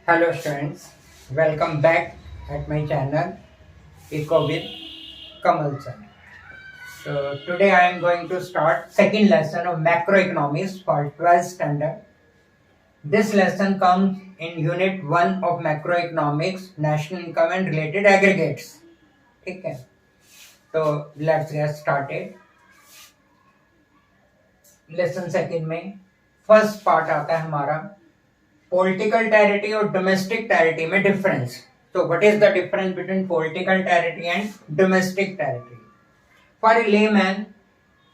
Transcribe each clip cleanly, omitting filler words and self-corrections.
Hello students, welcome back at my channel Eco with Kamal sir. So today I am going to start second lesson of macroeconomics for 12th standard. This lesson comes in unit 1 of macroeconomics, national income and related aggregates. ठीक है, तो let's get started. Lesson second में first part आता है हमारा political territory और domestic territory में difference. तो what is the difference between political territory and domestic territory? For a layman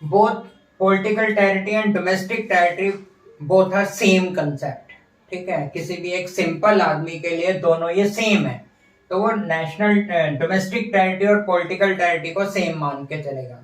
both political territory and domestic territory both are same concept. ठीक है, किसी भी एक सिंपल आदमी के लिए दोनों ये सेम है, तो वो नेशनल डोमेस्टिक टेरिटरी और पॉलिटिकल टेरिटरी को सेम मान के चलेगा.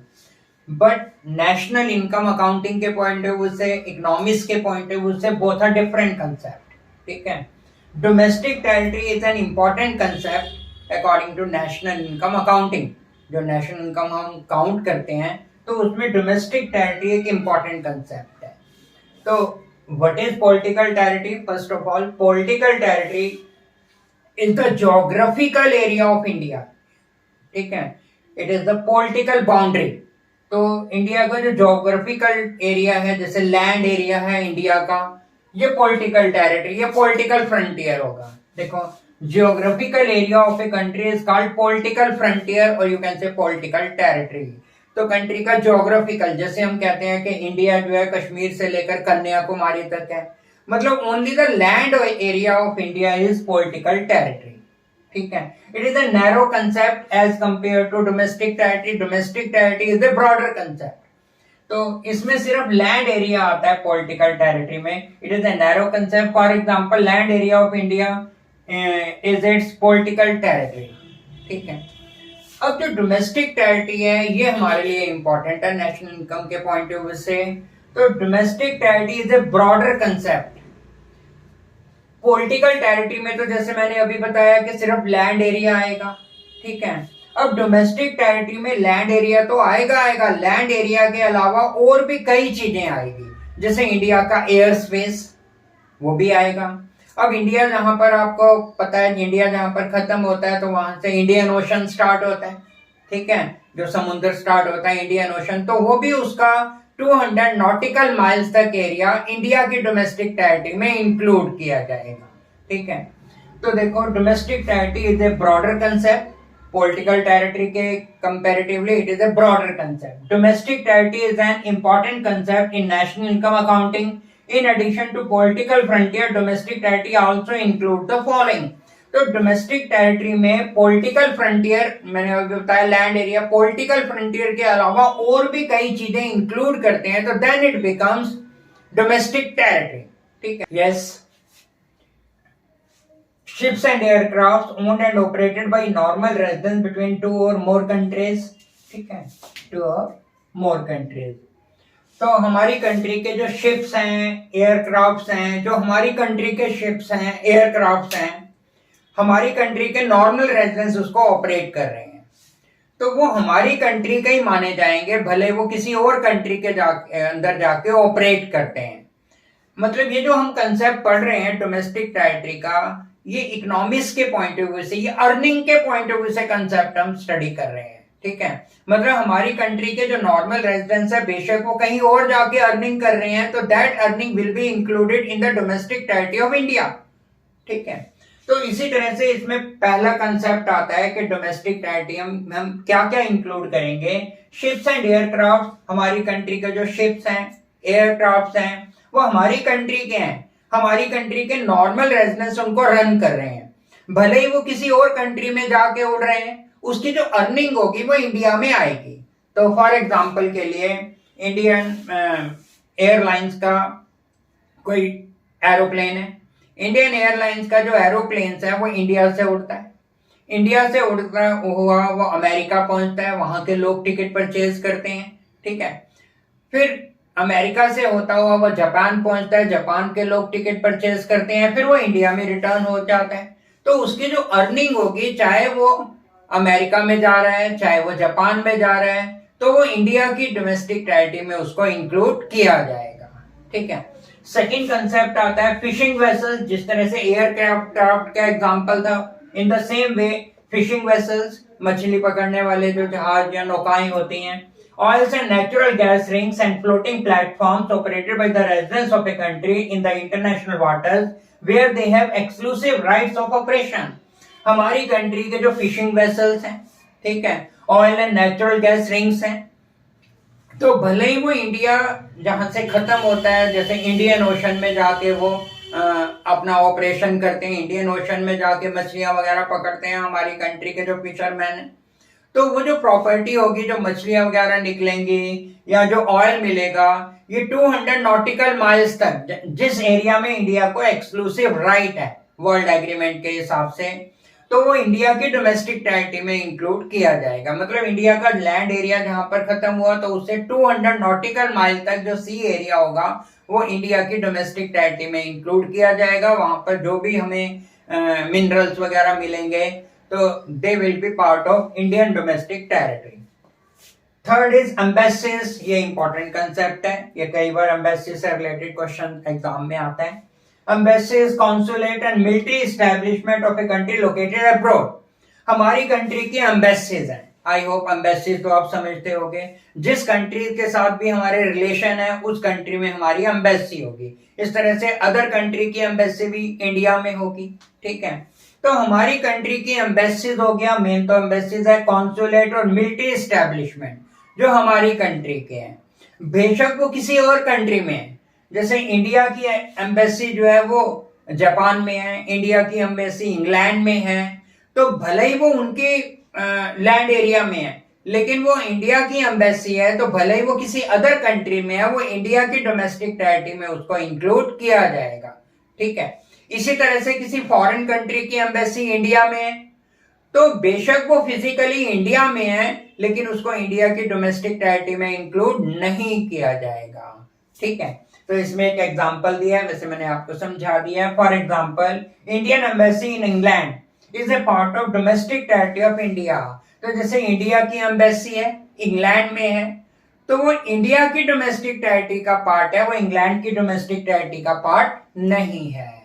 बट नेशनल इनकम अकाउंटिंग के पॉइंट ऑफ व्यू से, इकोनॉमिक्स के पॉइंट ऑफ व्यू से बोथ आर डिफरेंट कंसेप्ट. ठीक है, domestic territory is an important concept according to national income accounting. जो नेशनल इनकम हम काउंट करते हैं तो उसमें डोमेस्टिक टेरिटरी एक इम्पॉर्टेंट कंसेप्ट है. तो what is political territory? First of all, political territory is the geographical area of India. ठीक है, it is the political boundary. तो इंडिया का जो ज्योग्राफिकल एरिया है, जैसे लैंड एरिया है इंडिया का, ये पॉलिटिकल टेरिटरी, ये पॉलिटिकल फ्रंटियर होगा. देखो, geographical area of a country is called political frontier or you can say political territory. तो कंट्री का ज्योग्राफिकल, जैसे हम कहते हैं कि इंडिया जो है कश्मीर से लेकर कन्याकुमारी तक है, मतलब only the land area of India is political territory. ठीक है, it is a narrow concept as compare to domestic territory. Domestic territory is a broader concept. तो इसमें सिर्फ लैंड एरिया आता है पॉलिटिकल टेरिटरी में. It is a narrow concept. For example, land area of India is its political territory. ठीक है, अब जो डोमेस्टिक टेरिटरी है ये हमारे लिए इंपॉर्टेंट है नेशनल इनकम के पॉइंट ऑफ व्यू से. तो domestic territory is a broader concept. Political territory में तो जैसे मैंने अभी बताया कि सिर्फ लैंड एरिया आएगा. ठीक है, अब डोमेस्टिक टेरिटरी में लैंड एरिया तो आएगा, लैंड एरिया के अलावा और भी कई चीजें आएगी, जैसे इंडिया का एयर स्पेस, वो भी आएगा. अब इंडिया जहां पर, आपको पता है, इंडिया जहां पर खत्म होता है तो वहां से इंडियन ओशन स्टार्ट होता है. ठीक है, जो समुद्र स्टार्ट होता है इंडियन ओशन, तो वो भी उसका 200 नॉटिकल माइल्स तक एरिया इंडिया की डोमेस्टिक टेरिटरी में इंक्लूड किया जाएगा. ठीक है, तो देखो, domestic territory is a broader concept. Political territory के comparatively it is a broader concept. Domestic territory is an important concept in national income accounting. In addition to political frontier, domestic territory also include the following. तो domestic territory में political frontier, मैंने अभी बताया land area, political frontier के अलावा और भी कई चीजें इंक्लूड करते हैं, तो then it becomes domestic territory. ठीक है, yes. Ships and aircrafts owned and operated by normal residents between two or more countries. ठीक है, two or more countries. तो हमारी कंट्री के जो शिप्स हैं, एयरक्राफ्ट्स हैं, जो हमारी कंट्री के शिप्स हैं, एयरक्राफ्ट्स हैं, हमारी कंट्री के नॉर्मल रेजिडेंट्स उसको ऑपरेट कर रहे हैं, तो वो हमारी कंट्री के ही माने जाएंगे, भले वो किसी और कंट्री के अंदर जाके ऑपरेट करते हैं. मतलब ये जो हम कंसेप्ट पढ़ रहे हैं डोमेस्टिक टेरिटरी का, ये इकोनॉमिक्स के पॉइंट ऑफ व्यू से, ये अर्निंग के पॉइंट ऑफ व्यू से कंसेप्ट हम स्टडी कर रहे हैं. ठीक है, मतलब हमारी कंट्री के जो नॉर्मल रेजिडेंट्स है, बेशक वो कहीं और जाके अर्निंग कर रहे हैं, तो that earning will be included in the domestic territory of India. ठीक है, तो इसी तरह से इसमें पहला कंसेप्ट आता है कि डोमेस्टिक टेरिटरी हम क्या क्या इंक्लूड करेंगे. शिप्स एंड एयरक्राफ्ट, हमारी कंट्री के जो शिप्स हैं, एयरक्राफ्ट हैं, वो हमारी कंट्री के हैं, हमारी कंट्री के नॉर्मल रेजिडेंट्स उनको रन कर रहे हैं, भले ही वो किसी और कंट्री में जाके उड़ रहे हैं, उसकी जो अर्निंग होगी वो इंडिया में आएगी. तो फॉर एग्जांपल के लिए इंडियन एयरलाइंस का कोई एरोप्लेन है, इंडियन एयरलाइंस का जो एरोप्लेन है वो इंडिया से उड़ता है, इंडिया से उड़ता हुआ वो अमेरिका पहुंचता है, वहां के लोग टिकट परचेज करते हैं. ठीक है, फिर अमेरिका से होता हुआ वो जापान पहुंचता है, जापान के लोग टिकट परचेज करते हैं, फिर वो इंडिया में रिटर्न हो जाता है. तो उसकी जो अर्निंग होगी, चाहे वो अमेरिका में जा रहा है, चाहे वो जापान में जा रहा है, तो वो इंडिया की डोमेस्टिक टेरिटरी में उसको इंक्लूड किया जाएगा. ठीक है, सेकंड कंसेप्ट आता है फिशिंग वेसल्स, जिस तरह से एयरक्राफ्ट का एग्जांपल था, in the same way fishing vessels, मछली पकड़ने वाले जो जहाज या नौकाएं होती हैं, oils and natural gas rings and floating platforms operated by the residents of a country in the international waters where they have exclusive rights of operation। हमारी country के जो फिशिंग वेसल्स हैं, ठीक है, oil and natural gas rings हैं, तो भले ही वो इंडिया जहां से खत्म होता है, जैसे इंडियन ओशन में जाके वो अपना ऑपरेशन करते हैं, इंडियन ओशन में जाके मछलियां वगैरह पकड़ते हैं हमारी कंट्री के जो फिशरमैन हैं, तो वो जो प्रॉपर्टी होगी, जो मछलियां वगैरह निकलेंगी या जो ऑयल मिलेगा, ये 200 नॉटिकल माइल्स तक, जिस एरिया में इंडिया को एक्सक्लूसिव राइट है वर्ल्ड एग्रीमेंट के हिसाब से, तो वो इंडिया की डोमेस्टिक टेरिटरी में इंक्लूड किया जाएगा। मतलब इंडिया का लैंड एरिया जहां पर खत्म हुआ तो उससे 200 नॉटिकल माइल तक जो सी एरिया होगा वो इंडिया की डोमेस्टिक टेरिटरी में इंक्लूड किया जाएगा। वहां पर जो भी हमें मिनरल्स वगैरह मिलेंगे तो they will be part of Indian domestic territory. Third is embassies. ये इंपॉर्टेंट कंसेप्ट है, ये कई बार एम्बेसी से रिलेटेड क्वेश्चन एग्जाम में आता है। Embassies, consulate and military establishment of a country located abroad. हमारी कंट्री की एम्बेसीज हैं, आई होप एम्बेसीज तो आप समझते होंगे, जिस कंट्री के साथ भी हमारे रिलेशन है उस कंट्री में हमारी एम्बेसी होगी। इस तरह से अदर कंट्री की एम्बेसी भी इंडिया में होगी, ठीक है। तो हमारी कंट्री की एम्बेसीज हो गया, मेन तो एम्बेसीज है, कॉन्सुलेट और मिलिट्री एस्टेब्लिशमेंट जो हमारी कंट्री के हैं, बेशक वो किसी और कंट्री में है। जैसे इंडिया की एम्बेसी जो है वो जापान में है, इंडिया की एम्बेसी इंग्लैंड में है, तो भले ही वो उनके लैंड एरिया में है, लेकिन वो इंडिया की एम्बेसी है, तो भले ही वो किसी अदर कंट्री में है, वो इंडिया की डोमेस्टिक टेरिटरी में उसको इंक्लूड किया जाएगा, ठीक है। इसी तरह से किसी फॉरेन कंट्री की एम्बेसी इंडिया में है, तो बेशक वो फिजिकली इंडिया में है, लेकिन उसको इंडिया की डोमेस्टिक टेरिटरी में इंक्लूड नहीं किया जाएगा, ठीक है। तो इसमें एक एग्जांपल दिया है, वैसे मैंने आपको समझा दिया है। For example, Indian embassy in England is a part of domestic territory of India. तो जैसे इंडिया की एम्बेसी है, इंग्लैंड में है, तो वो इंडिया की डोमेस्टिक टेरिटरी का पार्ट है, वो इंग्लैंड की डोमेस्टिक टेरिटरी का पार्ट नहीं है।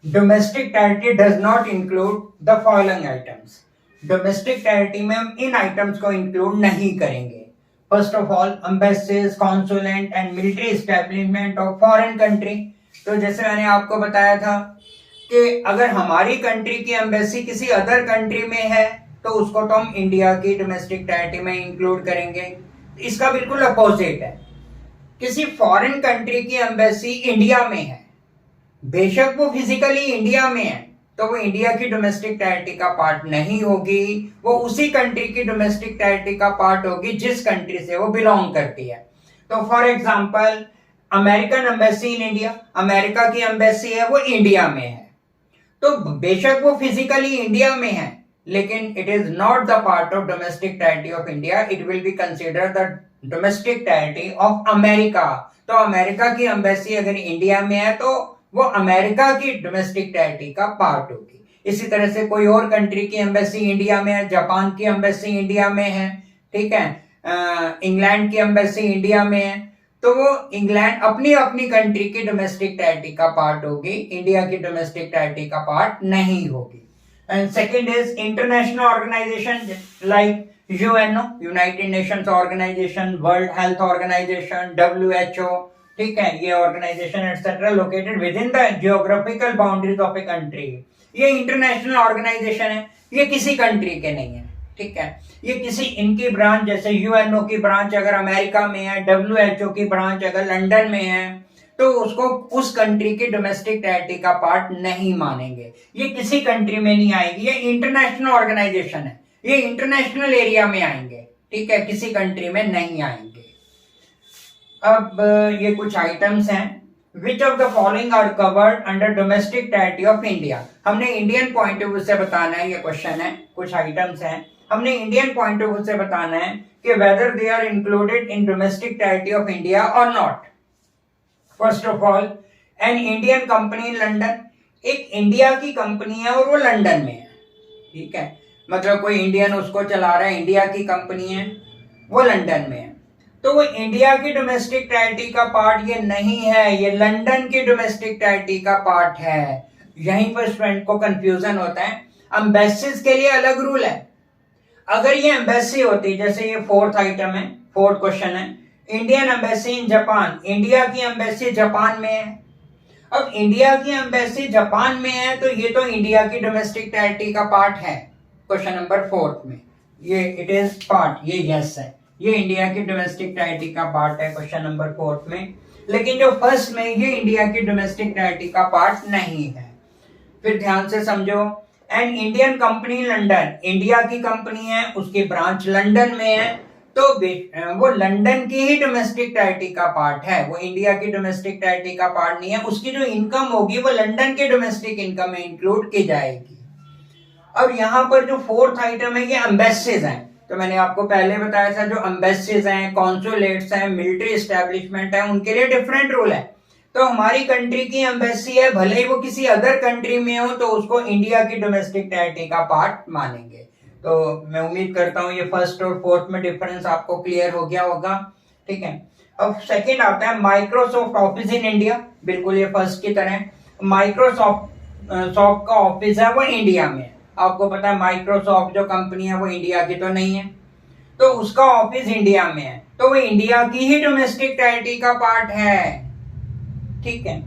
Domestic territory does not include the following items. Domestic territory में हम इन आइटम्स को इंक्लूड नहीं करेंगे। First of all, embassies, consulate and military establishment of foreign country. तो जैसे मैंने आपको बताया था कि अगर हमारी कंट्री की एम्बेसी किसी अदर कंट्री में है तो उसको तो हम इंडिया की डोमेस्टिक टेरिटरी में इंक्लूड करेंगे। इसका बिल्कुल अपोजिट है, किसी फॉरेन कंट्री की एम्बेसी इंडिया में है, बेशक वो फिजिकली इंडिया में है, तो वो इंडिया की डोमेस्टिक टेरिटरी का पार्ट नहीं होगी, वो उसी कंट्री की डोमेस्टिक टेरिटरी का पार्ट होगी जिस कंट्री से वो बिलोंग करती है। तो for example, American embassy in India, America की एम्बेसी है वो इंडिया में है, तो बेशक वो फिजिकली इंडिया में है, लेकिन it is not the part of domestic territory of India, it will be considered the domestic territory of America. तो अमेरिका की एम्बेसी अगर इंडिया में है तो वो अमेरिका की डोमेस्टिक टेरिटरी का पार्ट होगी। इसी तरह से कोई और कंट्री की एम्बेसी इंडिया में है, जापान की एम्बेसी इंडिया में है, ठीक है, इंग्लैंड की एम्बेसी इंडिया में है, तो वो इंग्लैंड अपनी अपनी कंट्री की डोमेस्टिक टेरिटरी का पार्ट होगी, इंडिया की डोमेस्टिक टेरिटरी का पार्ट नहीं होगी। And second is international organisation like UNO, United Nations Organisation, World Health Organisation, WHO, ठीक है, ये organisation etcetera located within the geographical boundaries of a country. ये इंटरनेशनल ऑर्गेनाइजेशन है, ये किसी कंट्री के नहीं है, ठीक है। ये किसी इनकी ब्रांच, जैसे यूएनओ की ब्रांच अगर अमेरिका में है, WHO की ब्रांच अगर लंदन में है, तो उसको उस कंट्री की डोमेस्टिक टेरिटरी का पार्ट नहीं मानेंगे, ये किसी कंट्री में नहीं आएगी, ये इंटरनेशनल ऑर्गेनाइजेशन है, ये इंटरनेशनल एरिया में आएंगे, ठीक है, किसी कंट्री में नहीं आएंगे। अब ये कुछ आइटम्स हैं, which of the following are covered under domestic territory of India. हमने इंडियन पॉइंट ऑफ व्यू से बताना है, ये क्वेश्चन है, कुछ आइटम्स हैं, हमने इंडियन पॉइंट ऑफ व्यू से बताना है कि whether they are included in domestic territory of India or not. First of all, an Indian company in London, एक इंडिया की कंपनी है और वो लंदन में है, ठीक है, मतलब कोई इंडियन उसको चला रहा है, इंडिया की कंपनी है, वो लंदन में है। तो वो इंडिया की डोमेस्टिक टेरिटरी का पार्ट ये नहीं है, ये लंदन की डोमेस्टिक टेरिटरी का पार्ट है। यहीं पर स्टूडेंट को कंफ्यूजन होता है। एम्बेसीज के लिए अलग रूल है। अगर ये एम्बेसी होती, जैसे ये फोर्थ आइटम है, फोर्थ क्वेश्चन है, Indian embassy in Japan, India की एम्बेसी जापान में है। अब इंडिया की एम्बेसी जापान में है तो ये तो इंडिया की डोमेस्टिक टेरिटरी का पार्ट है। क्वेश्चन नंबर फोर्थ में ये इट इज पार्ट, ये यस है, ये इंडिया की डोमेस्टिक टेरिटरी का पार्ट है क्वेश्चन नंबर फोर्थ में। लेकिन जो फर्स्ट में, ये इंडिया की डोमेस्टिक टेरिटरी का पार्ट नहीं है। फिर ध्यान से समझो, and Indian company London, India की कंपनी है, उसकी ब्रांच लंदन में है, तो वो लंदन की ही डोमेस्टिक टेरिटरी का पार्ट है, वो इंडिया की डोमेस्टिक टेरिटरी का पार्ट नहीं है। उसकी जो इनकम होगी वो लंदन के डोमेस्टिक इनकम में इंक्लूड की जाएगी। अब यहाँ पर जो फोर्थ आइटम है, ये एम्बेसीज हैं। तो मैंने आपको पहले बताया था, जो एम्बेसीज हैं, कॉन्सुलेट्स हैं, मिलिट्री एस्टेब्लिशमेंट है, उनके लिए डिफरेंट रूल है। तो हमारी कंट्री की एम्बेसी है, भले ही वो किसी अदर कंट्री में हो, तो उसको इंडिया की डोमेस्टिक टेरिटरी का पार्ट मानेंगे। तो मैं उम्मीद करता हूँ ये फर्स्ट और फोर्थ में डिफरेंस आपको क्लियर हो गया होगा। ठीक है, अब सेकंड आता है माइक्रोसॉफ्ट ऑफिस इन इंडिया। बिल्कुल ये फर्स्ट की तरह, माइक्रोसॉफ्ट का ऑफिस है वो इंडिया में है। आपको पता है माइक्रोसॉफ्ट जो कंपनी है वो इंडिया की तो नहीं है, तो उसका ऑफिस इंडिया में है, तो वो इंडिया की ही डोमेस्टिक टेरिटरी का पार्ट है। ठीक है,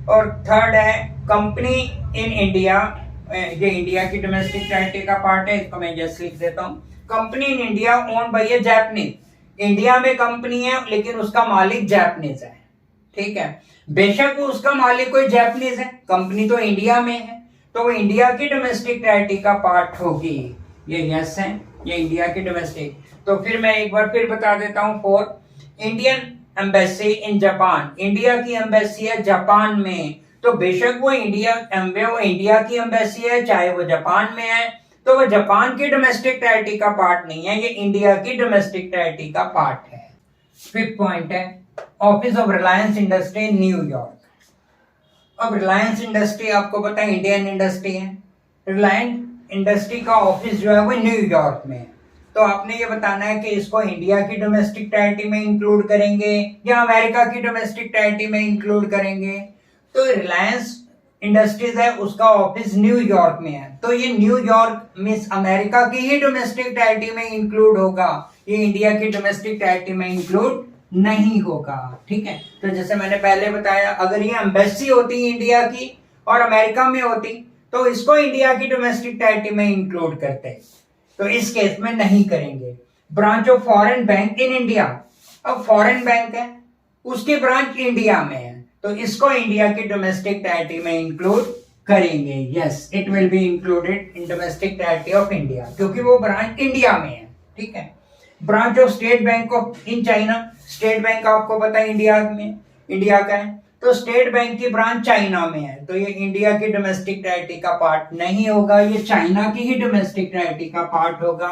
और थर्ड है कंपनी इन इंडिया, ये इंडिया की डोमेस्टिक टेरिटरी का पार्ट है, इसको मैं जस्ट लिख देता हूँ। Company in India own by a Japanese, India में कंपनी है लेकिन उसका मालिक जापानीज है। ठीक है, बेशक वो उसका मालिक कोई जापानीज है, कंपनी तो इंडिया में है, तो वो इंडिया की डोमेस्टिक टेरिटरी का पार्ट होगी। ये यस है, ये इंडिया की डोमेस्टिक। तो फिर मैं एक बार फिर बता देता हूँ, fourth Indian embassy in Japan, India की एम्बेसी है जापान में, तो बेशक वो इंडिया की एम्बेसी है, चाहे वो जापान में है, तो वो जापान की डोमेस्टिक टेरिटरी का पार्ट नहीं है, ये इंडिया की डोमेस्टिक टेरिटरी का पार्ट है। फिफ्थ पॉइंट है office of Reliance industry New York. अब रिलायंस इंडस्ट्री आपको पता है इंडियन इंडस्ट्री है, रिलायंस इंडस्ट्री का ऑफिस जो है वो न्यूयॉर्क में है। तो आपने ये बताना है कि इसको इंडिया की डोमेस्टिक टेरिटरी में इंक्लूड करेंगे या अमेरिका की डोमेस्टिक टेरिटरी में इंक्लूड करेंगे। तो रिलायंस इंडस्ट्रीज है, उसका ऑफिस न्यूयॉर्क में है, तो ये न्यूयॉर्क मींस अमेरिका की ही डोमेस्टिक टेरिटरी में इंक्लूड होगा, ये इंडिया की डोमेस्टिक टेरिटरी में इंक्लूड नहीं होगा। ठीक है, तो जैसे मैंने पहले बताया, अगर ये एम्बेसी होती इंडिया की और अमेरिका में होती तो इसको इंडिया की डोमेस्टिक टेरिटरी में इंक्लूड करते, तो इस केस में नहीं करेंगे। Branch of foreign bank in India, अब फॉरेन बैंक है, उसकी ब्रांच इंडिया में है, तो इसको इंडिया की डोमेस्टिक टेरिटरी में इंक्लूड करेंगे। Yes, it will be included in domestic territory of India, क्योंकि वो ब्रांच इंडिया में है। ठीक है, branch of state bank of in China, state bank आपको पता है इंडिया का है, तो स्टेट बैंक की ब्रांच चाइना में है, तो ये इंडिया की डोमेस्टिक टेरिटरी का पार्ट नहीं होगा, ये चाइना की ही डोमेस्टिक टेरिटरी का पार्ट होगा।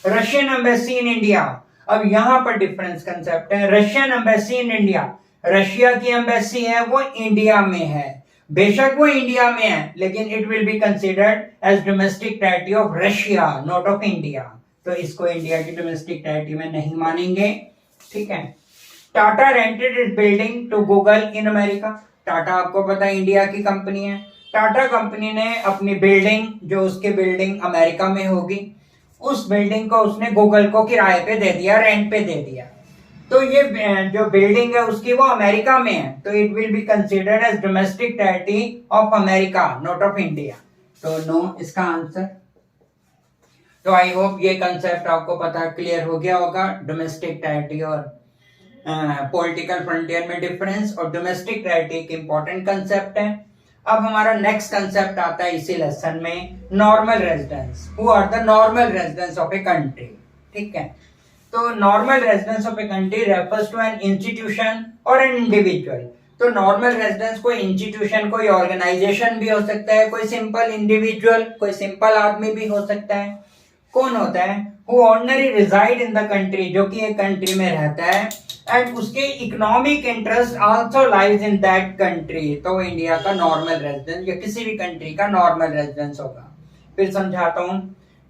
रशियन एम्बेसी इन इंडिया, अब यहां पर डिफरेंस कंसेप्ट है। Russian embassy in India, Russia की एम्बेसी है वो इंडिया में है, बेशक वो इंडिया में है, लेकिन it will be considered as domestic territory of Russia, not of India, तो इसको इंडिया की डोमेस्टिक टेरिटरी में नहीं मानेंगे। ठीक है, Tata rented it building to Google in America, Tata आपको पता है इंडिया की कंपनी है, टाटा कंपनी ने अपनी बिल्डिंग, जो उसकी बिल्डिंग अमेरिका में होगी, उस बिल्डिंग को उसने गूगल को किराए पे दे दिया, रेंट पे दे दिया, तो ये जो बिल्डिंग है उसकी वो अमेरिका में है, तो it will be considered as domestic territory of America, not of India, तो नो इसका आंसर। तो आई होप ये कंसेप्ट आपको पता क्लियर हो गया होगा, डोमेस्टिक टेरिटरी और पॉलिटिकल फ्रंटियर में डिफरेंस, और डोमेस्टिक टेरिटरी एक इंपॉर्टेंट कंसेप्ट है। अब हमारा नेक्स्ट कंसेप्ट आता है इसी लेसन में, normal residence, who are the normal residence of a country. ठीक है, तो normal residence of a country refers to an institution और एन इंडिविजुअल। तो नॉर्मल रेजिडेंस कोई इंस्टीट्यूशन, कोई ऑर्गेनाइजेशन भी हो सकता है, कोई सिंपल इंडिविजुअल, कोई सिंपल आदमी भी हो सकता है। कौन होता है? Who ordinary reside in the country, जो कि एक कंट्री में रहता है, एंड उसके economic interest also lies in that country, तो वो इंडिया का नॉर्मल रेजिडेंस या किसी भी कंट्री का नॉर्मल रेजिडेंस होगा। फिर समझाता हूं,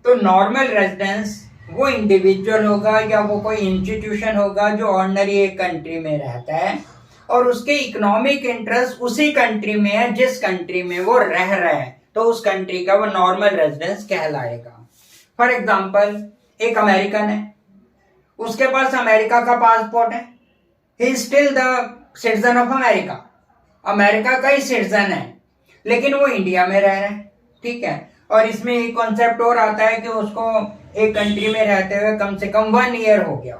तो नॉर्मल रेजिडेंस वो इंडिविजुअल होगा या वो कोई इंस्टीट्यूशन होगा जो ऑर्डिनरी एक कंट्री में रहता है और उसके इकोनॉमिक इंटरेस्ट उसी कंट्री में है जिस कंट्री में वो रह रहा है, तो उस कंट्री का वो नॉर्मल रेजिडेंस कहलाएगा। फॉर एग्जाम्पल, एक अमेरिकन है, उसके पास अमेरिका का पासपोर्ट है, he is still the citizen of America, America का ही सिटीजन है, लेकिन वो इंडिया में रह रहा है, ठीक है। और इसमें एक कॉन्सेप्ट और आता है कि उसको एक कंट्री में रहते हुए कम से कम 1 ईयर हो गया,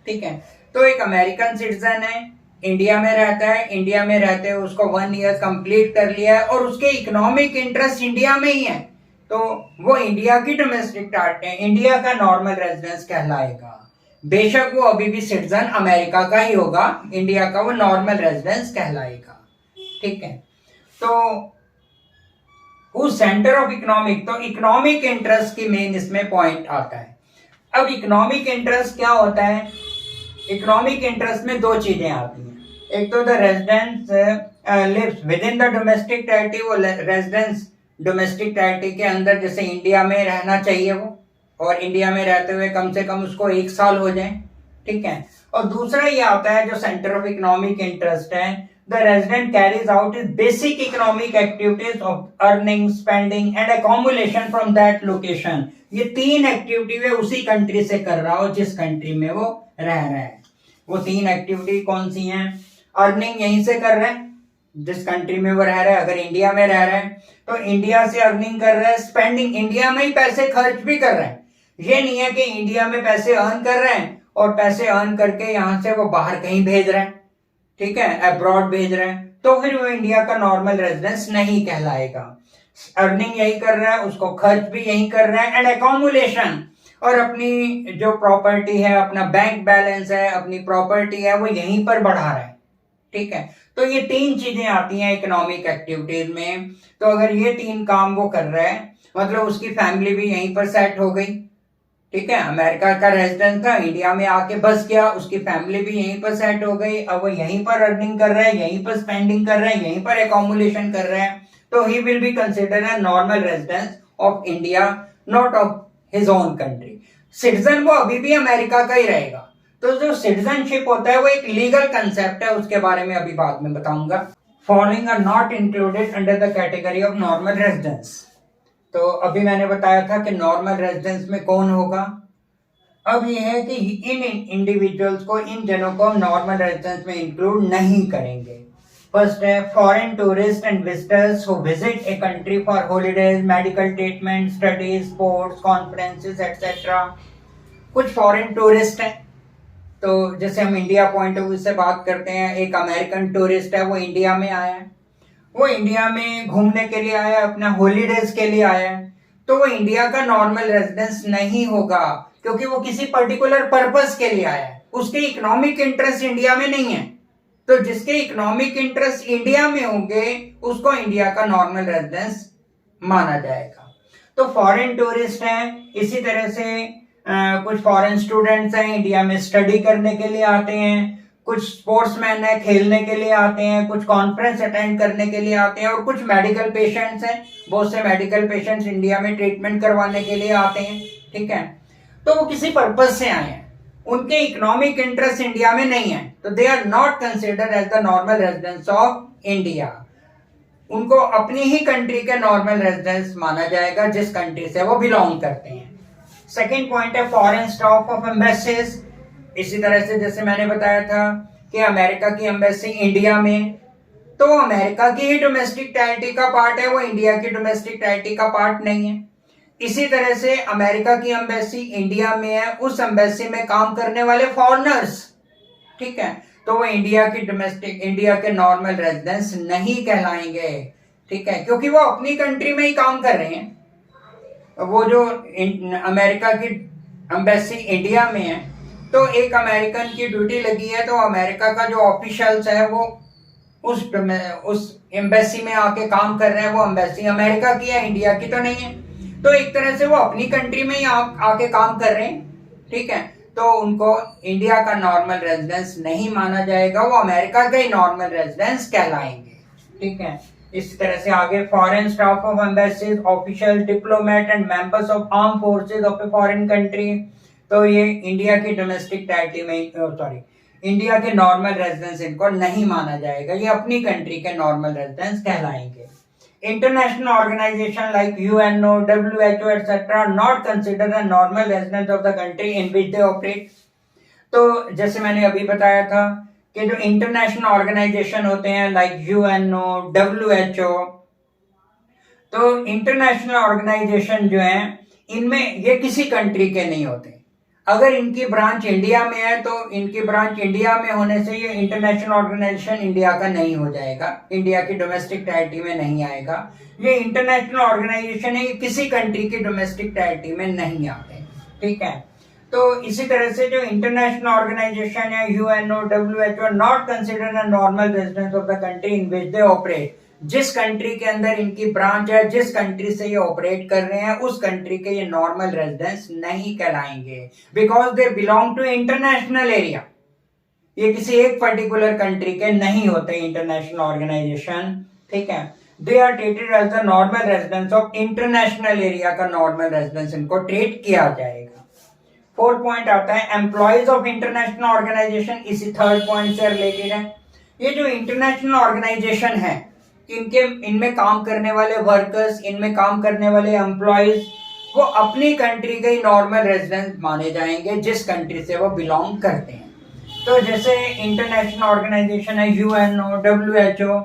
ठीक है। तो एक अमेरिकन सिटीजन है, इंडिया में रहता है, इंडिया में रहते हुए उसको 1 ईयर कंप्लीट कर लिया है और उसके इकोनॉमिक इंटरेस्ट इंडिया में ही है, तो वो इंडिया की डोमेस्टिक टार्ट है, इंडिया का नॉर्मल रेजिडेंस कहलाएगा। बेशक वो अभी भी सिटीजन अमेरिका का ही होगा, इंडिया का वो नॉर्मल रेजिडेंस कहलाएगा, ठीक है। तो उस सेंटर ऑफ इकोनॉमिक, तो इकोनॉमिक इंटरेस्ट की मेन इसमें पॉइंट आता है। अब इकोनॉमिक इंटरेस्ट क्या होता है? इकोनॉमिक इंटरेस्ट में 2 चीजें आती हैं। एक तो the residence lives within the domestic territory, वो रेजिडेंस डोमेस्टिक टेरिटरी के अंदर, जैसे इंडिया में रहना चाहिए वो, और इंडिया में रहते हुए कम से कम उसको 1 साल हो जाए, ठीक है। और दूसरा ये आता है जो सेंटर ऑफ इकोनॉमिक इंटरेस्ट है, the resident carries out his basic economic activities of earning, spending and accumulation from that location। ये 3 एक्टिविटी वे उसी कंट्री से कर रहा हो जिस कंट्री में वो रह रहा है। वो 3 एक्टिविटी कौन सी हैं? अर्निंग यहीं से कर रहा है जिस कंट्री में वो रह रहा है, अगर इंडिया में रह रहा है तो इंडिया से अर्निंग कर रहा है, स्पेंडिंग इंडिया में ही पैसे खर्च भी कर रहा है। ये नहीं है कि इंडिया में पैसे अर्न कर रहे हैं और पैसे अर्न करके यहां से वो बाहर कहीं भेज रहे हैं, ठीक है, अब्रॉड भेज रहे हैं, तो फिर वो इंडिया का नॉर्मल रेजिडेंस नहीं कहलाएगा। अर्निंग यही कर रहा है, उसको खर्च भी यही कर रहा है, एंड अकोमोडेशन, और अपनी जो प्रॉपर्टी है, अपना बैंक बैलेंस है, अपनी प्रॉपर्टी है, वो यहीं पर बढ़ा रहा है, ठीक है। तो ये 3 चीजें आती हैं इकोनॉमिक एक्टिविटीज में। तो अगर ये 3 काम वो कर रहा है, मतलब उसकी फैमिली भी यहीं पर सेट हो गई, ठीक है। अमेरिका का रेजिडेंट था, इंडिया में आके बस गया, उसकी फैमिली भी यहीं पर सेट हो गई, अब वो यहीं पर अर्निंग कर रहा है, यहीं पर स्पेंडिंग कर रहा है, यहीं पर एकोमोडेशन कर रहा है, तो he will be considered a normal residence of India, not of his own country. Citizen वो अभी भी अमेरिका का ही रहेगा। तो जो सिटीजनशिप होता है वो एक लीगल कंसेप्ट है, उसके बारे में अभी बाद में बताऊंगा। Following are not included under the category of normal residence. तो अभी मैंने बताया था कि नॉर्मल रेजिडेंस में कौन होगा। अब ये है कि इन इंडिविजुअल्स को, इन जनों को हम नॉर्मल रेजिडेंस में इंक्लूड नहीं करेंगे। फर्स्ट है foreign tourist and visitors who visit a country for holidays, medical treatment, studies, sports, conferences etcetera. कुछ फॉरेन टूरिस्ट हैं, तो जैसे हम इंडिया पॉइंट ऑफ व्यू से बात करते हैं, एक अमेरिकन टूरिस्ट है, वो इंडिया में आया है, वो इंडिया में घूमने के लिए आया, अपना हॉलीडेज के लिए आया है, तो वो इंडिया का नॉर्मल रेजिडेंस नहीं होगा, क्योंकि वो किसी पर्टिकुलर पर्पस के लिए आया है, उसके इकोनॉमिक इंटरेस्ट इंडिया में नहीं है। तो जिसके इकोनॉमिक इंटरेस्ट इंडिया में होंगे उसको इंडिया का नॉर्मल रेजिडेंस माना जाएगा। तो फॉरेन टूरिस्ट हैं, इसी तरह से कुछ फॉरेन स्टूडेंट्स हैं, इंडिया में स्टडी करने के लिए आते हैं, कुछ स्पोर्ट्समैन है, खेलने के लिए आते हैं, कुछ कॉन्फ्रेंस अटेंड करने के लिए आते हैं, और कुछ मेडिकल पेशेंट्स हैं, बहुत से मेडिकल पेशेंट्स इंडिया में ट्रीटमेंट करवाने के लिए आते हैं, ठीक है। तो वो किसी पर्पस से आए हैं, उनके इकोनॉमिक इंटरेस्ट इंडिया में नहीं है, तो they are not considered as the normal residence of India. उनको अपनी ही कंट्री के नॉर्मल रेजिडेंस माना जाएगा जिस कंट्री से वो बिलोंग करते हैं। सेकेंड पॉइंट है फॉरेन स्टाफ ऑफ एम्बेसीज। इसी तरह से जैसे मैंने बताया था कि अमेरिका की एम्बेसी इंडिया में, तो अमेरिका की ही डोमेस्टिक टेरिटरी का पार्ट है, वो इंडिया की डोमेस्टिक टेरिटरी का पार्ट नहीं है। इसी तरह से अमेरिका की एम्बेसी इंडिया में है, उस एम्बेसी में काम करने वाले फॉरेनर्स, ठीक है, तो वो इंडिया की डोमेस्टिक, इंडिया के नॉर्मल रेजिडेंस नहीं कहलाएंगे, ठीक है, क्योंकि वो अपनी कंट्री में ही काम कर रहे हैं। वो जो अमेरिका की एम्बेसी इंडिया में है, तो एक अमेरिकन की ड्यूटी लगी है, तो अमेरिका का जो ऑफिशियल्स है वो उस एम्बेसी में आके काम कर रहे हैं, वो एम्बेसी अमेरिका की है, इंडिया की तो नहीं है, तो एक तरह से वो अपनी कंट्री में ही आके काम कर रहे हैं, ठीक है, तो उनको इंडिया का नॉर्मल रेजिडेंस नहीं माना जाएगा, वो अमेरिका का ही नॉर्मल रेजिडेंस कहलाएंगे, ठीक है। इस तरह से आगे foreign staff of embassies, official, diplomat and members of arm forces of a foreign country. तो ये इंडिया की डोमेस्टिक टेरिटरी में, सॉरी, इंडिया के नॉर्मल रेजिडेंस इनको नहीं माना जाएगा, ये अपनी कंट्री के नॉर्मल रेजिडेंस कहलाएंगे। International organisation like UNO, WHO etcetera not consider the normal residence of the country in which they operate. तो जैसे मैंने अभी बताया था कि जो इंटरनेशनल ऑर्गेनाइजेशन होते हैं लाइक यूएनओ, डब्ल्यूएचओ, तो इंटरनेशनल ऑर्गेनाइजेशन जो है इनमें ये किसी कंट्री के नहीं होते। अगर इनकी ब्रांच इंडिया में है तो इनकी ब्रांच इंडिया में होने से ये इंटरनेशनल ऑर्गेनाइजेशन इंडिया का नहीं हो जाएगा, इंडिया की डोमेस्टिक टेरिटरी में नहीं आएगा। ये इंटरनेशनल ऑर्गेनाइजेशन है, ये किसी कंट्री की डोमेस्टिक टेरिटरी में नहीं आते, ठीक है। तो इसी तरह से जो इंटरनेशनल ऑर्गेनाइजेशन है UNO, WHO not consider the normal residence of the country in which they operate. जिस कंट्री के अंदर इनकी ब्रांच है, जिस कंट्री से ये ऑपरेट कर रहे हैं, उस कंट्री के ये नॉर्मल रेजिडेंस नहीं कहलाएंगे, because they belong to international area. ये किसी एक पर्टिकुलर कंट्री के नहीं होते इंटरनेशनल ऑर्गेनाइजेशन, ठीक है। They are treated as the normal residence of international area का नॉर्मल रेजिडेंस इनको ट्रीट किया जाएगा। फोर्थ पॉइंट आता है एम्प्लॉयज ऑफ इंटरनेशनल ऑर्गेनाइजेशन, इसी थर्ड पॉइंट से रिलेटेड है। ये जो इंटरनेशनल ऑर्गेनाइजेशन है, इनके इनमें काम करने वाले वर्कर्स, इनमें काम करने वाले एम्प्लॉयज, वो अपनी कंट्री के ही नॉर्मल रेजिडेंट माने जाएंगे जिस कंट्री से वो बिलोंग करते हैं। तो जैसे इंटरनेशनल ऑर्गेनाइजेशन है यूएनओ, डब्ल्यूएचओ,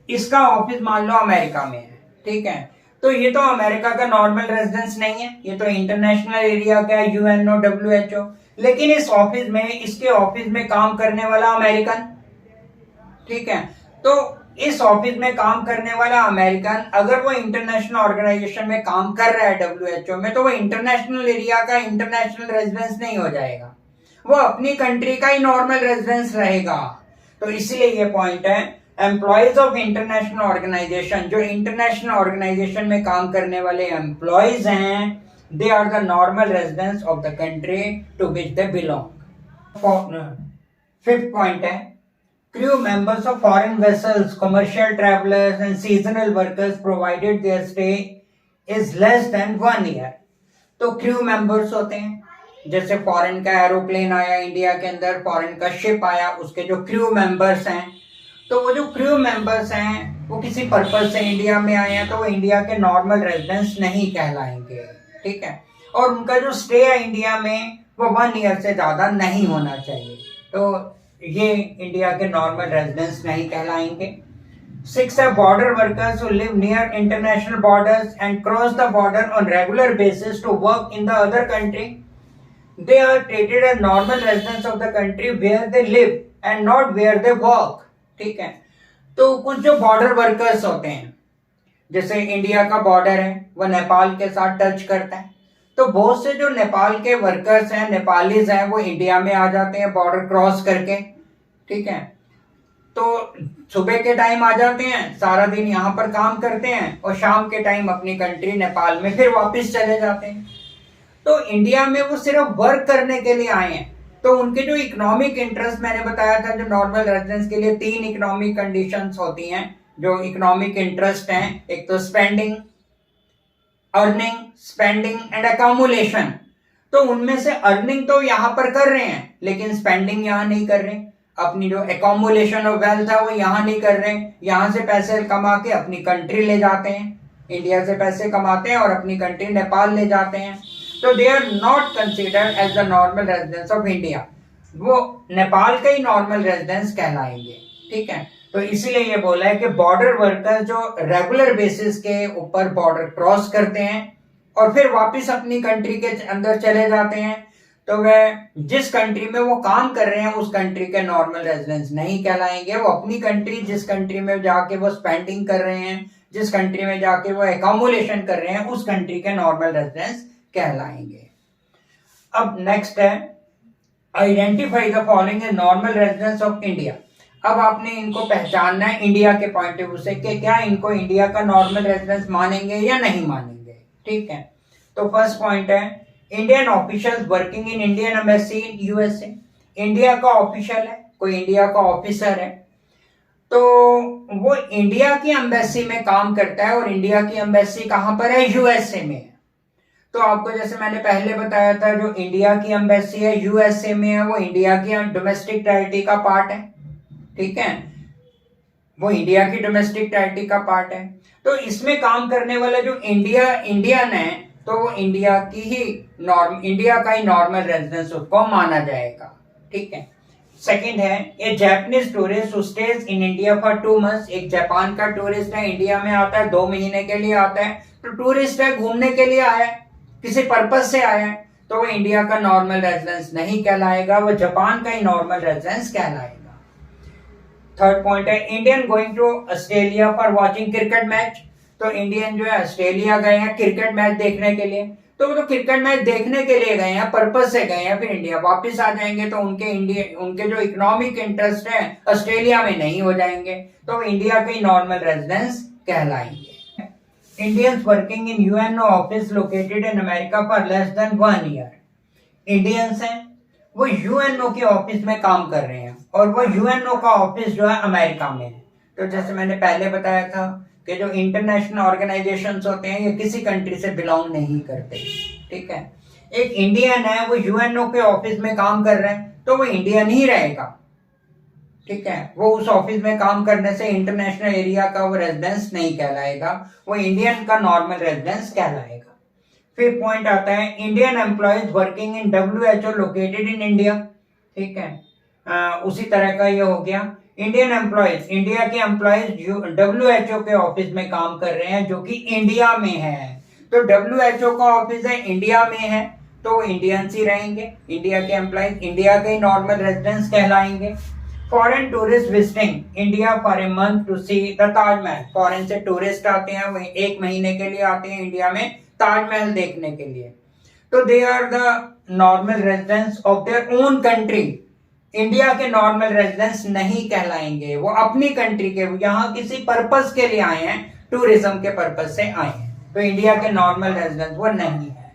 इसका ऑफिस मान लो अमेरिका में है, ठीक है। तो ये तो अमेरिका का नॉर्मल रेजिडेंस नहीं है, ये तो इंटरनेशनल एरिया का है यूएनओ, डब्ल्यूएचओ, लेकिन इस ऑफिस में, इसके ऑफिस में काम करने वाला अमेरिकन, ठीक है। तो इस ऑफिस में काम करने वाला अमेरिकन अगर वो इंटरनेशनल ऑर्गेनाइजेशन में काम कर रहा है डब्ल्यूएचओ में, तो वो इंटरनेशनल एरिया का इंटरनेशनल रेजिडेंस नहीं हो जाएगा, वो अपनी कंट्री का ही नॉर्मल रेजिडेंस रहेगा। तो इसलिए ये पॉइंट है एम्प्लॉयज ऑफ इंटरनेशनल ऑर्गेनाइजेशन, जो इंटरनेशनल ऑर्गेनाइजेशन में काम करने वाले एम्प्लॉयज हैं, they are the normal residence of the country to which they belong. Fifth point है crew members of foreign vessels, commercial travelers and seasonal workers provided their stay is less than 1 year। तो crew members होते हैं, जैसे foreign का aeroplane आया India के अंदर, foreign का शिप आया, उसके जो क्रू मेंबर्स हैं, तो वो जो क्रू मेंबर्स हैं वो किसी पर्पज से इंडिया में आए हैं, तो वो इंडिया के नॉर्मल रेजिडेंस नहीं कहलाएंगे, ठीक है। और उनका जो स्टे है इंडिया में वो 1 ईयर से ज्यादा नहीं होना चाहिए, तो ये इंडिया के नॉर्मल रेजिडेंस नहीं कहलाएंगे। 6 है border workers who live near international borders and cross the border on regular basis to work in the other country, they are treated as normal residents of the country where they live and not where they work, ठीक है। तो कुछ जो border workers होते हैं, जैसे India का border है वो नेपाल के साथ टच करता है, तो बहुत से जो नेपाल के वर्कर्स हैं, नेपालीज हैं, वो इंडिया में आ जाते हैं बॉर्डर क्रॉस करके, ठीक है। तो सुबह के टाइम आ जाते हैं, सारा दिन यहाँ पर काम करते हैं और शाम के टाइम अपनी कंट्री नेपाल में फिर वापस चले जाते हैं। तो इंडिया में वो सिर्फ वर्क करने के लिए आए हैं, तो उनके जो इकोनॉमिक इंटरेस्ट मैंने बताया था, जो नॉर्मल रेजिडेंस के लिए 3 इकोनॉमिक कंडीशंस होती हैं जो इकोनॉमिक इंटरेस्ट हैं, एक तो spending, earning, spending and accumulation. तो उनमें से अर्निंग तो यहाँ पर कर रहे हैं लेकिन स्पेंडिंग यहाँ नहीं कर रहे, अपनी जो अकोमोलेशन ऑफ वेल्थ है वो यहाँ नहीं कर रहे, यहाँ से पैसे कमा के अपनी कंट्री ले जाते हैं, इंडिया से पैसे कमाते हैं और अपनी कंट्री नेपाल ले जाते हैं, तो they are not considered as the normal residence of India, वो नेपाल के ही नॉर्मल रेजिडेंस कहलाएंगे, ठीक है। तो इसीलिए ये बोला है कि बॉर्डर वर्कर जो रेगुलर बेसिस के ऊपर बॉर्डर क्रॉस करते हैं और फिर वापस अपनी कंट्री के अंदर चले जाते हैं, तो वह जिस कंट्री में वो काम कर रहे हैं उस कंट्री के नॉर्मल रेजिडेंस नहीं कहलाएंगे, वो अपनी कंट्री, जिस कंट्री में जाके वो स्पेंडिंग कर रहे हैं, जिस कंट्री में जाके वो एकोमोलेशन कर रहे हैं, उस कंट्री के नॉर्मल रेजिडेंस कहलाएंगे। अब नेक्स्ट है identify the following a normal residence of India. अब आपने इनको पहचानना है इंडिया के पॉइंट ऑफ व्यू से कि क्या इनको इंडिया का नॉर्मल रेजिडेंस मानेंगे या नहीं मानेंगे, ठीक है। तो फर्स्ट पॉइंट है Indian officials working in Indian embassy in USA. India का ऑफिशियल है, कोई इंडिया का ऑफिसर है, तो वो इंडिया की एम्बेसी में काम करता है और इंडिया की एम्बेसी कहां पर है, यूएसए में है। तो आपको जैसे मैंने पहले बताया था, जो इंडिया की एम्बेसी है यूएसए में है, वो इंडिया की डोमेस्टिक टेरिटरी का पार्ट है, ठीक है, वो इंडिया की डोमेस्टिक टेरिटरी का पार्ट है। तो इसमें काम करने वाला जो इंडियन है, तो वो इंडिया का ही नॉर्मल रेजिडेंस उसको माना जाएगा, ठीक है। सेकंड है, a Japanese tourist who stays in India for 2 months, एक जापान का टूरिस्ट है, इंडिया में आता है, 2 महीने के लिए आता है, तो टूरिस्ट है, घूमने के लिए आया है, किसी पर्पज से आया है, तो वो इंडिया का नॉर्मल रेजिडेंस नहीं कहलाएगा, वो जापान का ही नॉर्मल रेजिडेंस कहलाएगा। थर्ड पॉइंट है, Indian going to Australia for watching cricket match, तो इंडियन जो है ऑस्ट्रेलिया गए हैं क्रिकेट मैच देखने के लिए, तो वो तो क्रिकेट मैच देखने के लिए गए हैं, पर्पज से गए हैं, फिर इंडिया वापस आ जाएंगे, तो उनके जो इकोनॉमिक इंटरेस्ट है ऑस्ट्रेलिया में नहीं हो जाएंगे, तो इंडिया के नॉर्मल रेजिडेंस कहलाएंगे। Indians working in UNO office located in America for less than 1 year, Indians हैं, वो यूएनओ के ऑफिस में काम कर रहे हैं, और वो यूएनओ का ऑफिस जो है अमेरिका में है। तो जैसे मैंने पहले बताया था कि जो इंटरनेशनल ऑर्गेनाइजेशंस होते हैं ये किसी कंट्री से बिलोंग नहीं करते, ठीक है। एक इंडियन है, वो यूएनओ के ऑफिस में काम कर रहे हैं, तो वो इंडियन ही रहेगा, ठीक है, वो उस ऑफिस में काम करने से इंटरनेशनल एरिया का वो रेजिडेंस नहीं कहलाएगा, वो इंडियन का नॉर्मल रेजिडेंस कहलाएगा। फिर पॉइंट आता है, Indian employees working in WHO located in India, ठीक है, उसी तरह का ये हो गया। इंडियन एम्प्लॉयज, इंडिया के एम्प्लॉयज WHO के ऑफिस में काम कर रहे हैं जो कि इंडिया में है, तो WHO का ऑफिस है इंडिया में है, तो इंडियंस ही रहेंगे, इंडिया के एम्प्लॉयज इंडिया के नॉर्मल रेजिडेंस कहलाएंगे। Foreign tourist visiting India for a month to see the Taj Mahal, foreign से टूरिस्ट आते हैं, वही 1 महीने के लिए आते हैं इंडिया में ताजमहल देखने के लिए, तो they are the normal residence of their own country, India के नॉर्मल रेजिडेंस नहीं कहलाएंगे, वो अपनी कंट्री के, यहाँ किसी पर्पस के लिए आए हैं, टूरिज्म के पर्पस से आए हैं, तो इंडिया के नॉर्मल रेजिडेंस वो नहीं है।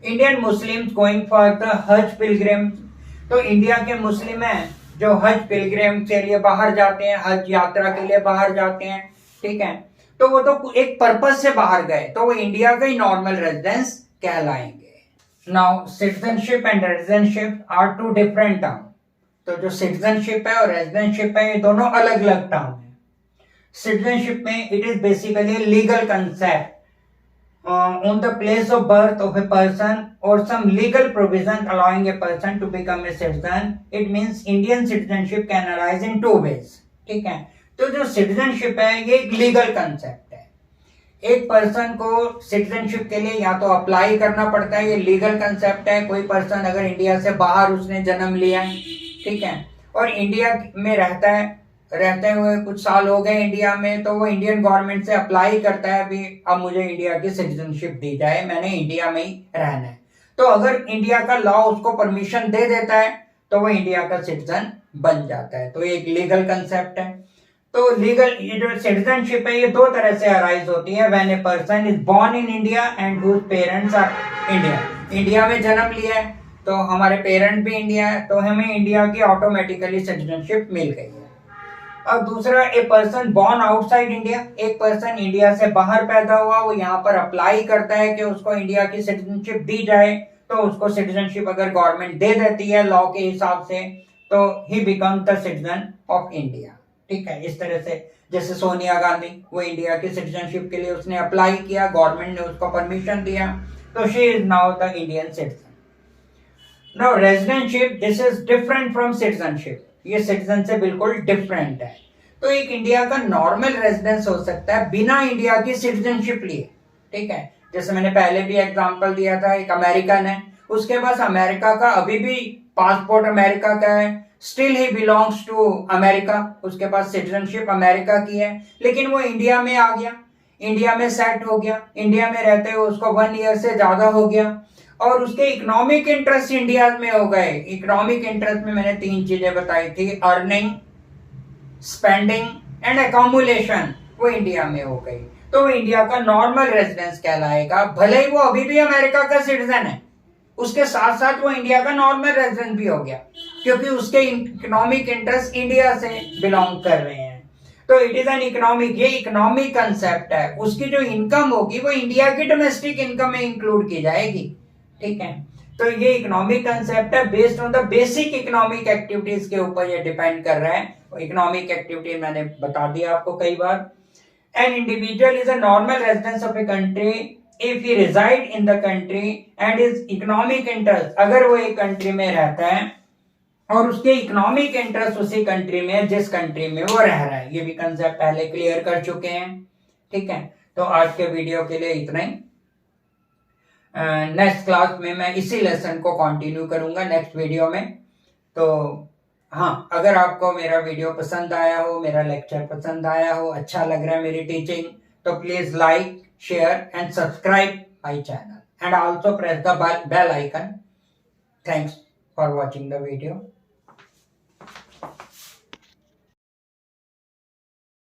Indian Muslims going for the हज पिलग्रिम, तो इंडिया के मुस्लिम हैं जो हज पिलग्रिम के लिए बाहर जाते हैं, हज यात्रा के लिए बाहर जाते हैं, ठीक है, तो वो तो एक पर्पस से बाहर गए, तो वो इंडिया का ही नॉर्मल रेजिडेंस कहलाएंगे। Now citizenship and residentship are 2 different term, तो जो सिटीजनशिप है और रेजिडेंटशिप है ये दोनों अलग अलग टर्म है। सिटीजनशिप में it is basically legal concept on the place of birth of a person or some legal provision allowing a person to become a citizen. It means Indian citizenship can arise in 2 ways, ठीक है। तो जो citizenship है ये एक legal concept है, एक person को सिटीजनशिप के लिए या तो अप्लाई करना पड़ता है, ये लीगल कंसेप्ट है। कोई पर्सन अगर इंडिया से बाहर उसने जन्म लिया है, ठीक है, और इंडिया में रहते हुए कुछ साल हो गए इंडिया में, तो वो इंडियन गवर्नमेंट से अप्लाई करता है भी अब मुझे इंडिया की सिटीजनशिप दी जाए, मैंने इंडिया में ही रहना है, तो अगर इंडिया का लॉ उसको परमिशन दे देता है तो वो इंडिया का सिटीजन बन जाता है, तो ये एक लीगल कंसेप्ट है। तो लीगल ये जो सिटीजनशिप है ये 2 तरह से अराइज होती है, when a person is born in India and whose parents are Indian, India में जन्म लिया है तो हमारे पेरेंट भी इंडिया है, तो हमें इंडिया की ऑटोमेटिकली सिटीजनशिप मिल गई है। अब दूसरा, a person born outside India, एक पर्सन इंडिया से बाहर पैदा हुआ, वो यहाँ पर अप्लाई करता है कि उसको इंडिया की सिटीजनशिप दी जाए, तो उसको सिटीजनशिप अगर गवर्नमेंट दे देती है लॉ के हिसाब से, तो he become the citizen of India, ठीक है। इस तरह से जैसे सोनिया गांधी, वो इंडिया की सिटीजनशिप के लिए उसने अप्लाई किया, गवर्नमेंट ने उसको परमिशन दिया, तो she is now the Indian citizen. Now residentship, this is different from citizenship, ये सिटीजन से बिल्कुल डिफरेंट है। तो एक इंडिया का नॉर्मल रेजिडेंस हो सकता है बिना इंडिया की सिटीजनशिप लिए, ठीक है। जैसे मैंने पहले भी एग्जांपल दिया था, एक अमेरिकन है, उसके पास अमेरिका का अभी भी पासपोर्ट अमेरिका का है, still he belongs to America, उसके पास सिटीजनशिप अमेरिका की है, लेकिन वो इंडिया में आ गया, इंडिया में सेट हो गया, इंडिया में रहते हुए उसको 1 ईयर से ज्यादा हो गया, और उसके इकोनॉमिक इंटरेस्ट इंडिया में हो गए। इकोनॉमिक इंटरेस्ट में मैंने 3 चीजें बताई थी, अर्निंग, स्पेंडिंग एंड अकोमुलेशन, वो इंडिया में हो गई, तो वो इंडिया का नॉर्मल रेजिडेंस कहलाएगा, भले ही वो अभी भी अमेरिका का सिटीजन है, उसके साथ साथ वो इंडिया का नॉर्मल रेजिडेंट भी हो गया, क्योंकि उसके इकोनॉमिक इंटरेस्ट इंडिया से बिलोंग कर रहे हैं। तो इट इज एन इकोनॉमिक, ये इकोनॉमिक कंसेप्ट है, उसकी जो इनकम होगी वो इंडिया की डोमेस्टिक इनकम में इंक्लूड की जाएगी, ठीक है। तो ये इकोनॉमिक कंसेप्ट है, based on the basic economic activities के ऊपर ये डिपेंड कर रहा है। इकोनॉमिक एक्टिविटी मैंने बता दिया आपको कई बार। An individual is a normal residence of a country if he reside in the country and is economic interest, अगर वो एक कंट्री में रहता है और उसके इकोनॉमिक इंटरेस्ट उसी कंट्री में जिस कंट्री में वो रह रहा है। ये भी कंसेप्ट पहले क्लियर कर चुके हैं, ठीक है। तो आज के वीडियो के लिए इतना ही। नेक्स्ट क्लास में मैं इसी लेसन को कंटिन्यू करूंगा नेक्स्ट वीडियो में। तो हाँ, अगर आपको मेरा वीडियो पसंद आया हो, मेरा लेक्चर पसंद आया हो, अच्छा लग रहा है मेरी टीचिंग, तो please like, share and subscribe my channel and also press the bell icon. Thanks for watching the video.